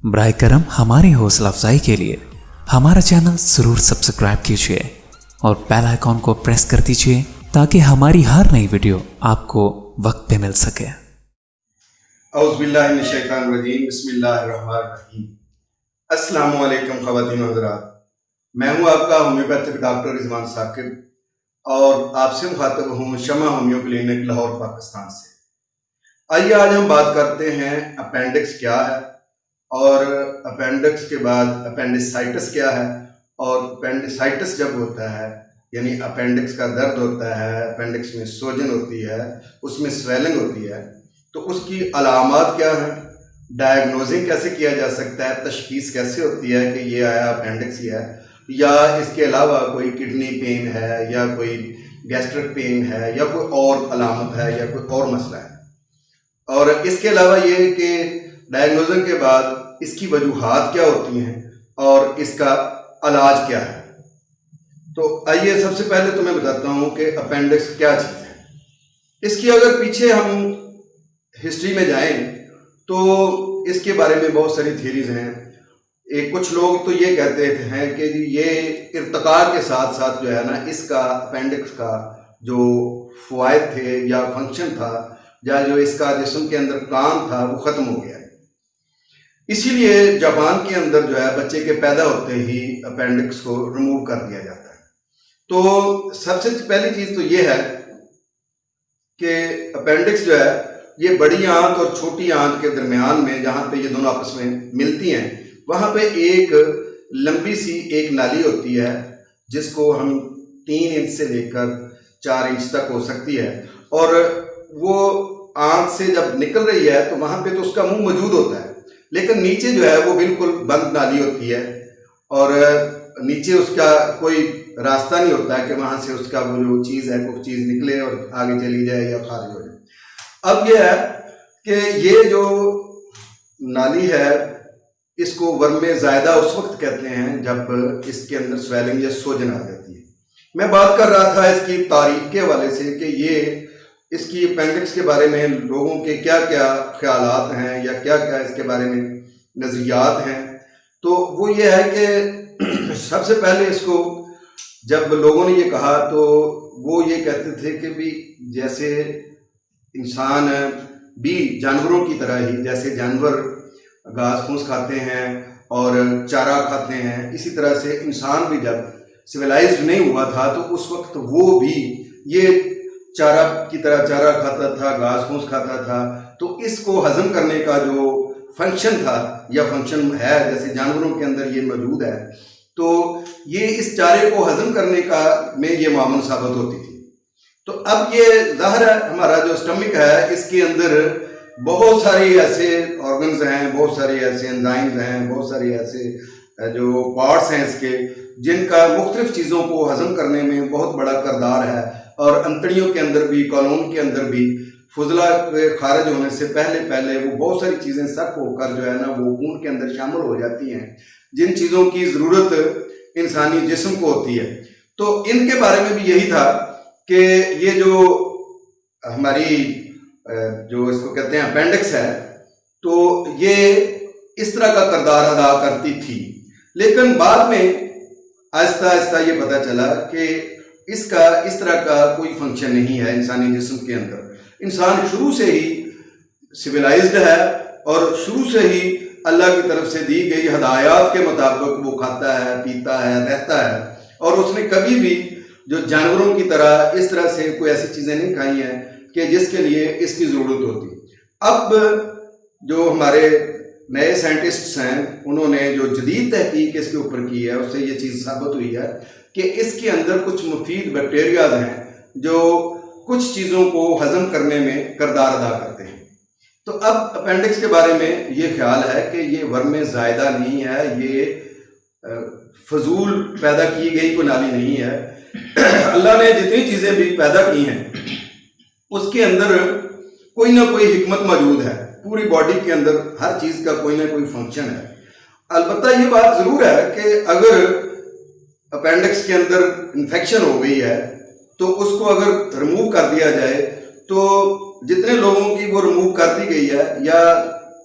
براہ کرم ہماری حوصلہ افزائی کے لیے ہمارا چینل ضرور سبسکرائب کیجیے اور بیل آئیکن کو پریس کر دیجیے تاکہ ہماری ہر نئی ویڈیو آپ کو وقت پہ مل سکے۔ اعوذ باللہ من الشیطان الرجیم، بسم اللہ الرحمن الرحیم۔ السلام علیکم خواتین و حضرات، میں ہوں آپ کا ہومیوپیتھک ڈاکٹر رضوان ثاقب اور آپ سے مخاطب ہوں شمع ہومیو کلینک لاہور پاکستان سے۔ آئیے آج ہم بات کرتے ہیں اپینڈکس کیا ہے، اور اپینڈکس کے بعد اپینڈیسائٹس کیا ہے، اور اپینڈیسائٹس جب ہوتا ہے یعنی اپینڈکس کا درد ہوتا ہے، اپینڈکس میں سوجن ہوتی ہے، اس میں سویلنگ ہوتی ہے، تو اس کی علامات کیا ہیں، ڈائگنوزنگ کیسے کیا جا سکتا ہے، تشخیص کیسے ہوتی ہے کہ یہ آیا اپینڈکس ہی ہے، یا اس کے علاوہ کوئی کڈنی پین ہے یا کوئی گیسٹرک پین ہے یا کوئی اور علامت ہے یا کوئی اور مسئلہ ہے۔ اور اس کے علاوہ یہ کہ ڈائگنوزنگ کے بعد اس کی وجوہات کیا ہوتی ہیں اور اس کا علاج کیا ہے۔ تو آئیے سب سے پہلے تو میں بتاتا ہوں کہ اپینڈکس کیا چیز ہے۔ اس کی اگر پیچھے ہم ہسٹری میں جائیں تو اس کے بارے میں بہت ساری تھیریز ہیں۔ کچھ لوگ تو یہ کہتے ہیں کہ یہ ارتقاء کے ساتھ ساتھ جو ہے نا، اس کا اپینڈکس کا جو فوائد تھے یا فنکشن تھا یا جو اس کا جسم کے اندر کام تھا وہ ختم ہو گیا ہے۔ اسی لیے جاپان کے اندر جو ہے بچے کے پیدا ہوتے ہی اپینڈکس کو ریموو کر دیا جاتا ہے۔ تو سب سے پہلی چیز تو یہ ہے کہ اپینڈکس جو ہے یہ بڑی آنت اور چھوٹی آنت کے درمیان میں جہاں پہ یہ دونوں آپس میں ملتی ہیں، وہاں پہ ایک لمبی سی ایک نالی ہوتی ہے جس کو ہم 3 انچ سے لے کر 4 انچ تک ہو سکتی ہے، اور وہ آنت سے جب نکل رہی ہے تو وہاں پہ تو اس کا منہ موجود ہوتا ہے، لیکن نیچے جو ہے وہ بالکل بند نالی ہوتی ہے، اور نیچے اس کا کوئی راستہ نہیں ہوتا ہے کہ وہاں سے اس کا وہ جو چیز ہے کوئی چیز نکلے اور آگے چلی جائے یا خارج ہو جائے۔ اب یہ ہے کہ یہ جو نالی ہے اس کو ورم زائدہ اس وقت کہتے ہیں جب اس کے اندر سویلنگ یا سوجن آ جاتی ہے۔ میں بات کر رہا تھا اس کی تاریخ کے حوالے سے کہ یہ اس کی اپینڈکس کے بارے میں لوگوں کے کیا کیا خیالات ہیں یا کیا کیا اس کے بارے میں نظریات ہیں۔ تو وہ یہ ہے کہ سب سے پہلے اس کو جب لوگوں نے یہ کہا تو وہ یہ کہتے تھے کہ بھی جیسے انسان بھی جانوروں کی طرح ہی، جیسے جانور گھاس پھوس کھاتے ہیں اور چارہ کھاتے ہیں، اسی طرح سے انسان بھی جب سویلائزڈ نہیں ہوا تھا تو اس وقت وہ بھی یہ چارہ کی طرح چارہ کھاتا تھا، گھاس پھوس کھاتا تھا۔ تو اس کو ہضم کرنے کا جو فنکشن تھا یا فنکشن ہے جیسے جانوروں کے اندر یہ موجود ہے، تو یہ اس چارے کو ہضم کرنے کا میں یہ معاون ثابت ہوتی تھی۔ تو اب یہ ظاہر ہے ہمارا جو اسٹمک ہے اس کے اندر بہت ساری ایسے آرگنز ہیں، بہت ساری ایسے انزائمز ہیں، بہت ساری ایسے جو پارٹس ہیں اس کے جن کا مختلف چیزوں کو ہضم کرنے میں بہت بڑا کردار ہے، اور انتڑیوں کے اندر بھی، کولون کے اندر بھی فضلہ کے خارج ہونے سے پہلے وہ بہت ساری چیزیں سک ہو کر جو ہے نا وہ خون کے اندر شامل ہو جاتی ہیں جن چیزوں کی ضرورت انسانی جسم کو ہوتی ہے۔ تو ان کے بارے میں بھی یہی تھا کہ یہ جو ہماری جو اس کو کہتے ہیں اپینڈکس ہے تو یہ اس طرح کا کردار ادا کرتی تھی، لیکن بعد میں آہستہ آہستہ یہ پتہ چلا کہ اس کا اس طرح کا کوئی فنکشن نہیں ہے انسانی جسم کے اندر۔ انسان شروع سے ہی سویلائزڈ ہے اور شروع سے ہی اللہ کی طرف سے دی گئی ہدایات کے مطابق وہ کھاتا ہے، پیتا ہے، رہتا ہے، اور اس نے کبھی بھی جو جانوروں کی طرح اس طرح سے کوئی ایسی چیزیں نہیں کھائی ہیں کہ جس کے لیے اس کی ضرورت ہوتی۔ اب جو ہمارے نئے سائنٹسٹس ہیں انہوں نے جو جدید تحقیق اس کے اوپر کی ہے اس سے یہ چیز ثابت ہوئی ہے کہ اس کے اندر کچھ مفید بیکٹیریاز ہیں جو کچھ چیزوں کو ہضم کرنے میں کردار ادا کرتے ہیں۔ تو اب اپینڈکس کے بارے میں یہ خیال ہے کہ یہ ورم زائدہ نہیں ہے، یہ فضول پیدا کی گئی کوئی نالی نہیں ہے۔ اللہ نے جتنی چیزیں بھی پیدا کی ہیں اس کے اندر کوئی نہ کوئی حکمت موجود ہے، پوری باڈی کے اندر ہر چیز کا کوئی نہ کوئی فنکشن ہے۔ البتہ یہ بات ضرور ہے کہ اگر اپینڈکس کے اندر انفیکشن ہو گئی ہے تو اس کو اگر ریموو کر دیا جائے تو جتنے لوگوں کی وہ ریموو کر دی گئی ہے یا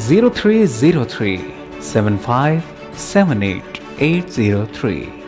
0303 7578 803।